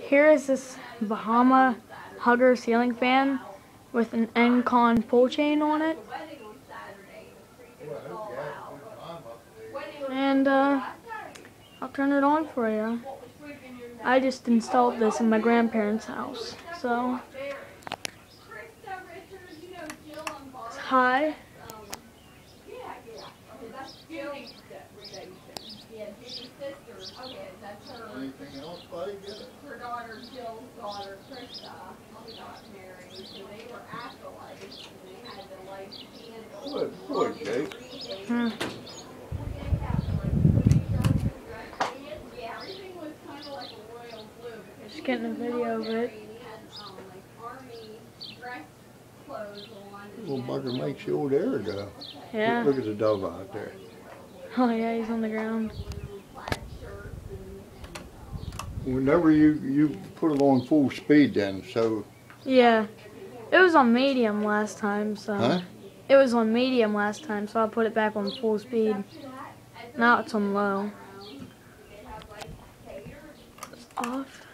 Here is this Bahama Hugger ceiling fan with an Encon pull chain on it. And I'll turn it on for you. I just installed this in my grandparents' house. So it's high. Anything else, buddy? Her daughter, Jill's daughter, Krista, got married, so they were acolytes, and they had to light candles. Good boy, Jake. Yeah, everything was kind of like a royal blue. Just getting a video of it. Army dress clothes on. Little bugger makes you old air go. Yeah. Look at the dog out there. Oh yeah, he's on the ground. Whenever you put it on full speed then, so... Yeah. It was on medium last time, so... Huh? It was on medium last time, so I put it back on full speed. Now it's on low. It's off.